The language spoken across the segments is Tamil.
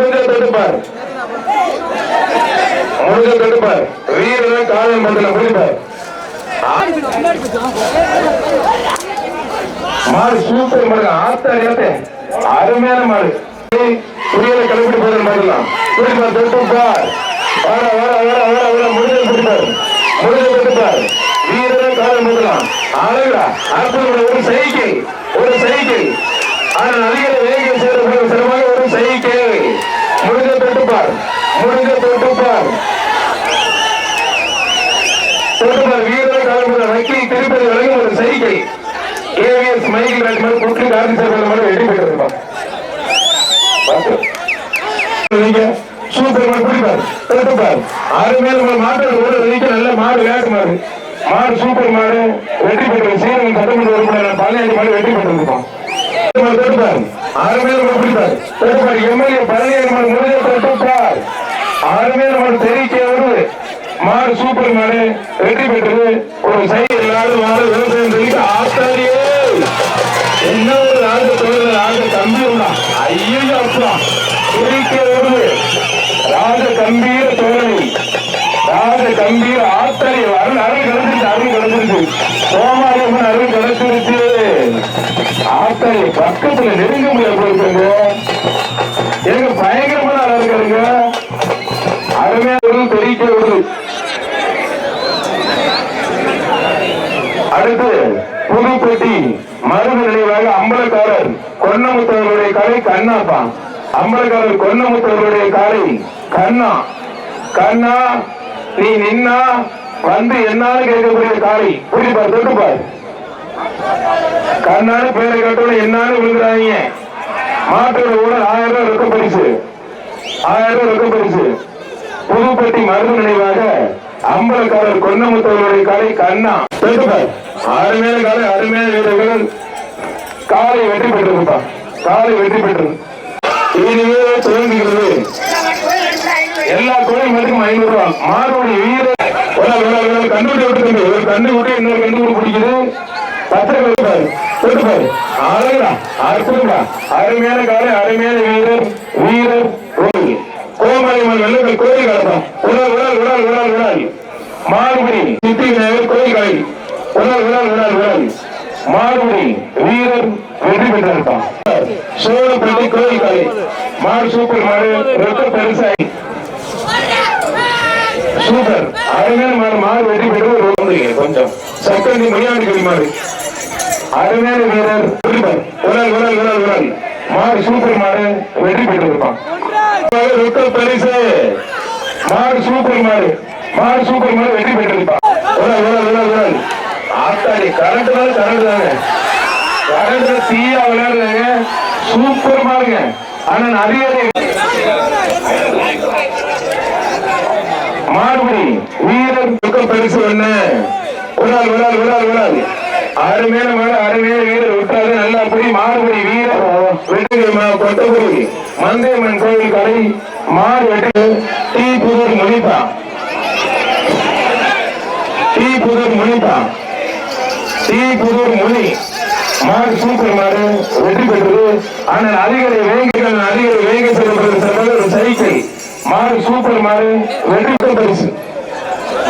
முடிஞ்ச தொட்டுப்பார், முடிஞ்ச தொட்டுப்பார். வீரர் காலம் பந்தல முடிப்பார். மாடு சூப்பர் மாடு, ஆத்தாரியாத்தே அருமையான மாடு. புரியல கிளப்பிட்டு போதல் மாடலாம். முடிப்பார் தொட்டுப்பார். வர வர வர வர வர முடிஞ்ச தொட்டுப்பார், முடிஞ்ச தொட்டுப்பார். வீரர் காலம் பந்தலாம். அழகா அற்புதம். ஒரு சைக்கிள், ஒரு சைக்கிள். ஆனால் அதிக வேகம் சேர்ந்த சிறப்பாக ஒரு சைக்கிள். முடிஞ்ச தொட்டுப்பார், முடிஞ்ச தொட்டுப்பார், தொட்டுப்பார். வீரர் காலமுறை வக்கீல் திருப்பதி வழங்கும் ஒரு சைக்கிள். ஏவிஎஸ் மைக்கிள் ராஜ்மார் குட்டி காந்தி சார் மாதிரி வெற்றி பெற்றிருப்பார். சூப்பர் மாடு பிடிப்பார், தொட்டுப்பார். அருமையான மாட்டு ஒரு நல்ல மாடு, விளையாட்டு மாடு. மாடு சூப்பர் மாடு வெற்றி பெற்ற சீரன் சட்டமன்ற உறுப்பினர் 15 மாடு வெற்றி பெற்றிருப்பான். தொட்டுப்பார், அருமையான மாடு பிடிப்பார், தொட்டுப்பார். எம்எல்ஏ 17 மாடு முடிஞ்ச தொட்டுப்பார். அருமையான மாடு தெரிவிக்க மாடு சூப்பர் மாடு வெற்றி பெற்றது. ஒரு சைடு இல்லாத மாடு விவசாயம் தெரிவிக்க ஆத்தாரியே என்ன ஒரு ஆண்டு தொழில் ஆண்டு கம்பி உண்டா. ஐயோ அப்பா தெரிவிக்க வருது ராஜ கம்பீர தோழி, ராஜ கம்பீர ஆத்தாரி. அருள் அருள் கிடைச்சிருச்சு, அருள் கிடைச்சிருச்சு. சோமாரியம்மன் அருள் கிடைச்சிருச்சு. ஆத்தாரி பக்கத்துல நெருங்க முடியாது போயிருக்காங்க. எனக்கு பயங்கரமான ஆளா இருக்காருங்க. அருமையான தெரிவிக்க வருது. அடுத்து புதுப்பட்டி மருது நினைவாக அம்பலக்காரர் கொன்னமுத்தவர்களுடைய காலை கண்ணாப்பா. அம்பலக்காரர் கொன்னமுத்தவர்களுடைய காலை கண்ணா. கண்ணா நீ நின்னா வந்து என்னாலும் கேட்கக்கூடிய காலை புரிப்பார், தொட்டுப்பார். கண்ணான்னு பேரை கட்டணும், என்னாலும் விழுந்துறாங்க. மாட்டோட கூட 1000 ரூபாய் ரொக்க பரிசு, 1000 ரூபாய் ரொக்க பரிசு. புதுப்பட்டி மருது நினைவாக அம்பலக்காரர் கொன்னமுத்தவர்களுடைய காலை கண்ணா, தொட்டுப்பார். அருமையான காலை, அருமையான வீரர்கள் காலை வெற்றி பெற்றிருப்பார். காலை வெற்றி பெற்றது. இனிமே துவங்குகிறது. எல்லா கோயில் மட்டும் 500 ரூபாய். மாறுபடி வீரர் கண்டுபிடி விட்டு ஒரு கண்டுபிடி இன்னொரு கண்டுபிடி பிடிக்குது. பத்திர வைப்பார், தொட்டுப்பார். அழகா அற்புதமா அருமையான காலை, அருமையான வீரர். வீரர் கோமாளியம்மன் வெள்ளங்கள் கோயில் காலத்தான். உடல் உடல் உடல் உடல் உடல் மாறுபடி சித்தி விநாயகர் கோயில் காலை. உடல் உடல் உடல் உடல் மாறுபடி வீரர் வெற்றி பெற்றிருப்பான். சோழப்பள்ளி கோயில் காலை. மாடு சூப்பர் மாடு, ரொக்க பெருசாய் சூப்பர் அருமையான மாடு. மாடு வெற்றி பெற்று கொஞ்சம் சக்கண்டி மணியாண்டு மாடு. அருமையான வீரர் உடல் உடல் உடல் உடல் மாடு சூப்பர் மாடு வெற்றி பெற்றிருப்பான். ரொக்க பரிசு மாடு சூப்பர் மாடு. மாடு சூப்பர் மாடு வெற்றி பெற்றிருப்பான். உடல் உடல் உடல் உடல் ஆத்தாடி கரண்ட் தான், கரண்ட் தாங்க. கரண்ட் தீயா விளையாடுறாங்க. சூப்பர் மாடுங்க. ஆனா நிறைய மாடுபடி வீரர் ரொக்க பரிசு என்ன. உடல் உடல் உடல் உடல் அருமையான மாடு, அருமையான வீரர் விட்டாரு. நல்லா அப்படி மாடுபடி வீரர் வெற்றி. கொட்டபுரி மந்தையம்மன் கோயில் கடை மாடு வெற்றி. T Pudur Munippa, T Pudur Munippa, T Pudur Muni மாடு சூப்பர் மாடு வெற்றி பெற்றது. ஆனால் அதிகாரி வேங்கிகள் அதிகாரி வேங்க செல்லப்படுறது ஒரு சைக்கிள். மாடு சூப்பர் மாடு வெற்றி பெற்ற பரிசு.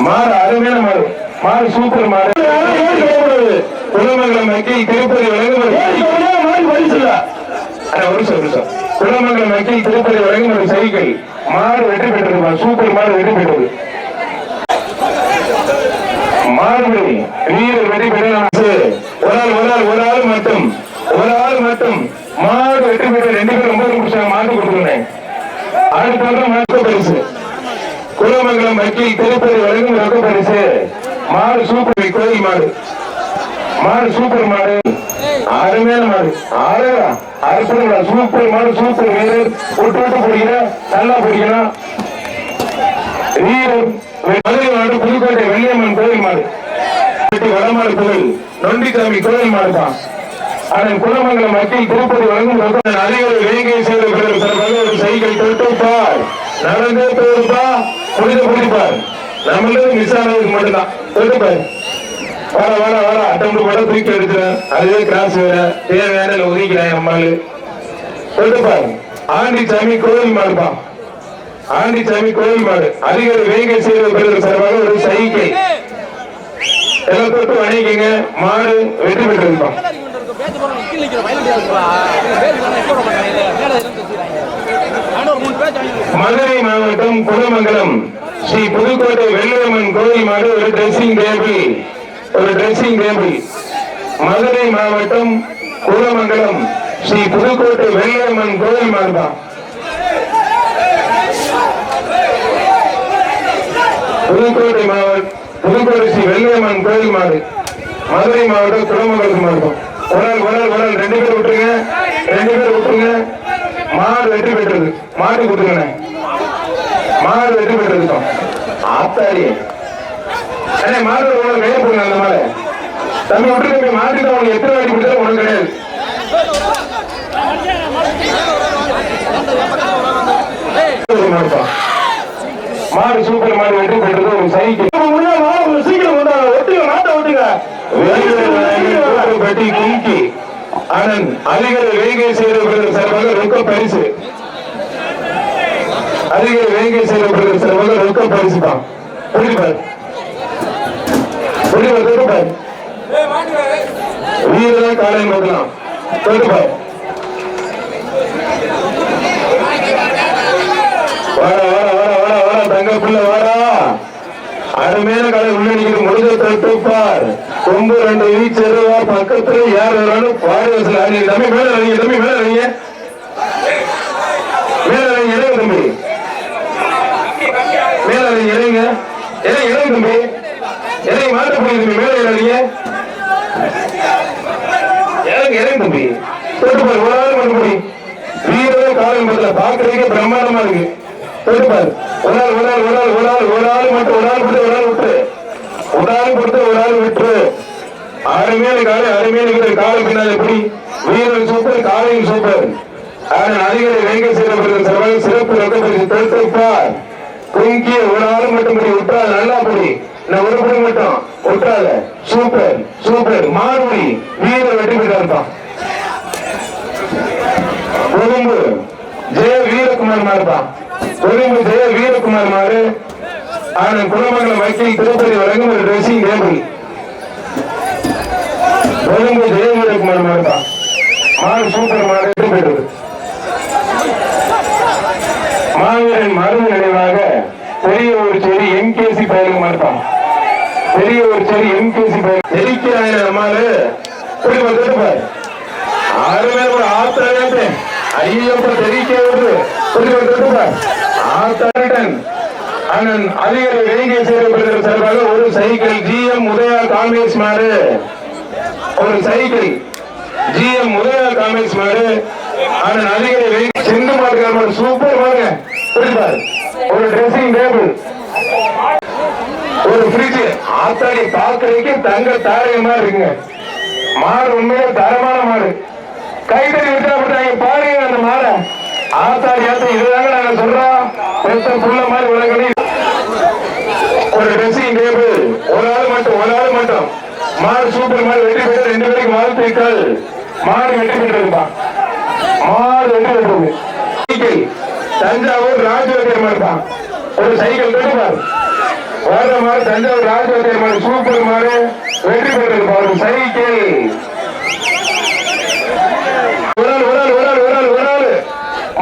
மாடு அருமையான மாடு. மாடு சூப்பர் மாடு. குலமங்கலம் வக்கீல் திருப்பதி வழங்கும் குலமங்கலம் வக்கீல் திருப்பதி வழங்கும் ஒரு சைக்கிள். மாடு வெற்றி பெற்றது. சூப்பர் மாடு வெற்றி பெற்றது. மாடுபடி வீரர் வெற்றி பெற்ற ஒரு ஆள் மட்டும், ஒரு ஆள் மட்டும் மாடு வெற்றி பெற்ற 2 பேர் 9 நிமிஷம் மாடு கொடுத்துருந்தேன். அடுத்த மாட்டு பரிசு குலமங்கலம் வக்கீல் திருப்பதி வழங்கும் ரொக்க பரிசு. மாடு சூப்பர் கோயில் மாடு. மாடு சூப்பர் மாடு, அருமையான மாடு. அழகா அற்புதம் சூப்பர் மாடு. சூப்பர் வீரர் விட்டு விட்டு பிடிக்கணும், நல்லா பிடிக்கணும். வீரர் மதுரை மாடு புதுக்கோட்டை வெள்ளியம்மன் கோயில் மாடு. வடமாடு கோயில் நொண்டிசாமி கோயில் மாடுதான். அதன் குலமங்கலம் வக்கீல் திருப்பதி வழங்கும் அதிகாரி வேங்கை செய்த ஒரு சைக்கிள் தொட்டுப்பார். நடந்தே போயிருப்பா, புரித பிடிப்பார். நம்மளது மிஸ் ஆனதுக்கு மட்டும்தான். தொட்டுப்பார். வர வர வர அட்டம்பு கூட தூக்கி எடுத்துறேன். அதுவே கிராஸ் வேற தேவையான ஒதுக்கிறேன். அம்மாள் தொட்டுப்பார். ஆண்டிச்சாமி கோயில் மாடுதான். ஆண்டிச்சாமி கோயில் மாடு அதிகாரி வேங்கை செய்வது சார்பாக ஒரு சைக்கிள் எல்லாம் தொட்டு வணிகங்க. மாடு வெற்றி பெற்றிருப்பான். மதுரை மாவட்டம் குலமங்கலம் ஸ்ரீ புதுக்கோட்டை வெள்ளையம்மன் கோயில் மாடு ஒரு டிரெஸ்ஸிங் டேபிள். மதுரை மாவட்டம் குலமங்கலம் ஸ்ரீ புதுக்கோட்டை வெள்ளையம்மன் கோயில் மாடுதான். புதுக்கோட்டை ஸ்ரீ வெள்ளையம்மன் கோயில் மாடு மதுரை மாவட்டம் குலமங்கலத்து மாவட்டம். ஒரு ரெண்டு பேர் விட்டுருங்க. மாடு வெற்றி பெற்றது. மாடு கொடுத்துருங்க. மாடு வெற்றி பெற்றது. ஆத்தாரி மாடு கையை போடுங்க. அந்த மாடு தம்பி விட்டுருக்க. மாட்டுக்கு அவனுக்கு எத்தனை வாட்டி கொடுத்தாலும் ஒண்ணும் கிடையாது. மாடு சூப்பர் மாடு வெற்றி பெற்றது. ஒரு சைக்கிள் சீக்கிரம் ஒட்டுங்க. மாட்டை ஒட்டுங்க. பெட்டி கும்கி ஆனந்த் அதிகாரி வேங்கை செய்த சார்பாக ரொக்க பரிசு. அதிகாரி வேங்கை செய்த சார்பாக ரொக்க பரிசு தான். வீரதான் காலை முதலாம் தொட்டுப்பார். தங்க பிள்ளை வாரா. அருமையான காலை உள்ள நிற்கிறது. முடிஞ்ச தொட்டுப்பார். கொம்பு ரெண்டு வீச்சருவா. பக்கத்துல யார் வராலும் பாடு வசூல் ஆடி. தம்பி மேல இறங்க. தம்பி மேல இறங்க. தம்பி மேல இறங்க. இறங்க தம்பி. இறங்கி மாட்ட போய் தம்பி மேல இறங்க. இறங்க தம்பி. தொட்டுப்பார். ஒரு ஆள் மட்டும் போய் வீரவே காலம் முதல்ல பாக்குறதுக்கு பிரம்மாண்டமா இருக்கு. தொட்டுப்பார். ஒரு ஆள் மட்டும். ஒரு ஆள் கொடுத்து ஒரு ஆள் விட்டு. அருமையான காலை. அருமையான காலை பின்னால் எப்படி வீரன் சூப்பர். காலையும் சூப்பர். அதிகாரி வேங்கை செய்த சிறப்பு தொடுத்திருப்பார். குங்கிய ஒரு ஆள் மட்டும் படி விட்டால் நல்லா படி. நான் ஒரு படி மட்டும் விட்டால. சூப்பர் மாறுபடி வீரர் வெற்றி பெற்றார். கொழும்பு ஜெய வீரகுமார் மாறுதான். கொழும்பு ஜெய வீரகுமார் மாறு ஆனந்த் குலமங்கலம் வக்கீல் திருப்பதி வழங்கும் ஒரு டிரெஸ்ஸிங் டேபிள். கொழும்பு ஜெய வீரகுமார் மாறுதான். மாடு சூப்பர் மாடு வெற்றி பெற்றது. மாவீரன் மருந்து நினைவாக பெரிய ஒரு செடி எம்கேசி பயலுக்கு மாறுதான். பெரிய ஒரு செடி எம்கேசி பயல் நெருக்கிறாங்க. மாடு தொட்டுப்பார். அருமையான ஒரு ஆத்திரத்தை ஐயப்ப தெரிவிக்க தொட்டுப்பார். ஆத்தரட்டன் அதிகாரி வேங்கை செய்யப்படுகிற சார்பாக ஒரு சைக்கிள் GM உதயா காங்கிரஸ் மாடு. ஒரு சைக்கிள் GM உதயா காங்கிரஸ் மாடு. அதிகாரி சிந்து மாடு சூப்பர் மாடுங்க. ஒரு டிரெஸ்ஸிங் டேபிள். ஒரு ஃப்ரிட்ஜ். ஆத்தாடி பாக்குறதுக்கு தங்க தாரகமா இருக்குங்க. மாடு உண்மையில தரமான மாடு. கைத்தறி விட்டு பாருங்க அந்த மாடை. ஆத்தாடி இதுதாங்க நாங்க சொல்றோம். புள்ள மாதிரி உலகளி. ஒரு டிரெஸ்ஸிங் டேபிள். ஒரு ஆள் மட்டும். மாடு சூப்பர் மாடு வெற்றி பெற்று 2 பேருக்கு வாழ்த்துக்கள். மாடு வெற்றி பெற்றிருப்பா. மாடு வெற்றி பெற்றது. சைக்கிள் தஞ்சாவூர் ராஜவத்தியர் மாடு தான். ஒரு சைக்கிள் தொட்டுப்பார். வர்ற மாடு தஞ்சாவூர் ராஜவத்தியர் மாடு சூப்பர் மாடு வெற்றி பெற்றிருப்பா. ஒரு சைக்கிள்.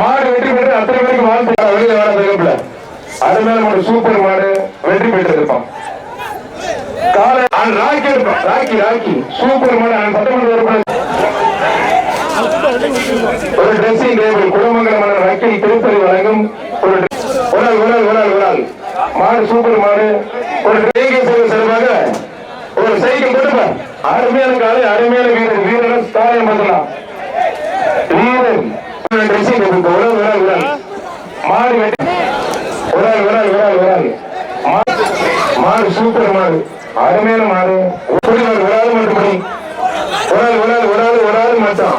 மாடு வெற்றி பெற்று அத்தனை பேருக்கு வாழ்த்து. வெளியில வர தகவல அருமையான மாடு சூப்பர் மாடு வெற்றி பெற்றிருப்பான். காலை ராக்கி இருப்பான். ராக்கி சூப்பர் மாடு. சட்டமன்ற ஒரு டிரெஸ்ஸிங் டேபிள். குலமங்கலம் வக்கீல் திருப்பதி வழங்கும் ஒரு மாடு சூப்பர் மாடு. ஒரு சார்பாக ஒரு சைக்கிள் கொடுப்பார். அருமையான காலை. அருமையான வீரர் தாயம் பண்ணலாம். வீரர் மாடு மாடு சூப்பர் மாடு. அருமையான மாடு. ஒரு ஆள் மட்டும். ஒரு ஆள் மட்டும்.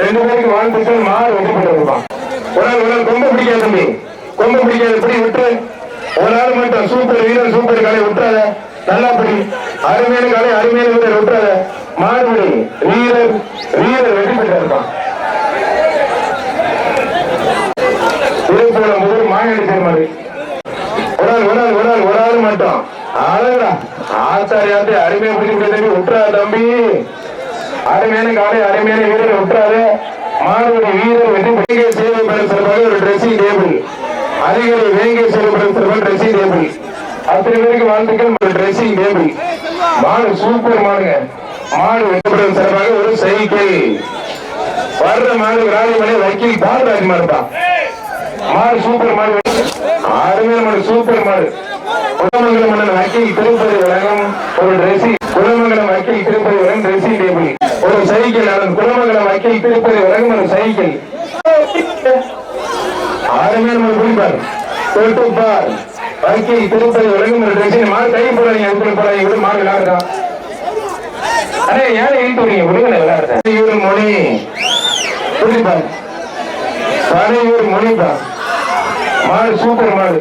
2 பேருக்கு வாழ்த்துக்கள். மாடு வெற்றி பெற்றிருப்பான். ஒரு ஆள் கொம்ப பிடிக்காது தம்பி. கொம்ப பிடிக்காது. இப்படி விட்டு ஒரு ஆள் மட்டும். சூப்பர் வீரர். சூப்பர் காலை விட்டுறாத. நல்லா படி. அருமையான காலை. அருமையான வீரர் விட்டுறாத. மாடுபடி வீரர் வெற்றி பெற்றிருப்பான். ஆச்சாரியாத்தை அருமையை பிடிக்க தம்பி விட்டுறா தம்பி. அருமையான காலை அருமையான வீரரை விட்டுறாரு. மாறுபடி வீரர் வெற்றி வேங்கை சேவை பெறும் சிறப்பாக ஒரு ட்ரெஸ்ஸிங் டேபிள். அதிகாரி வேங்கை சேவை பெறும் சிறப்பாக ட்ரெஸ்ஸிங் டேபிள். அத்தனை பேருக்கு வாழ்த்துக்கள். Dressing table. மாடு சூப்பர் மாடுங்க. மாடு வெற்றி பெறும் சிறப்பாக ஒரு சைக்கிள். வர்ற மாடு ராஜமலை வக்கீல் பாலராஜ் மாடு தான். மாடு சூப்பர் மாடு. அருமையான மாடு சூப்பர் மாடு. குலமங்கலம் மன்னன் வக்கீல் திருப்பதி வழங்கும் ஒரு ட்ரெஸ்ஸிங். குலமங்கலம் வக்கீல் திருப்பதி வழங்கும் ட்ரெஸ்ஸிங் டேபிள். ஒரு சைக்கிள். அதன் குலமங்கலம் வக்கீல் திருப்பதி வழங்கும் ஒரு சைக்கிள். அருமையான மாடு குடிப்பார் தொட்டுப்பார் வக்கீல் திருப்பதி வழங்கும் ஒரு ட்ரெஸ்ஸிங். மாடு கை போடாதீங்க. எப்படி போடாதீங்க. இப்படி மாடு விளையாடுறான். அடே ஏன் இழுத்துறீங்க? விடுங்க விளையாடுறேன். மொழி குடிப்பார் மொழிப்பா. மாடு சூப்பர் மாடு.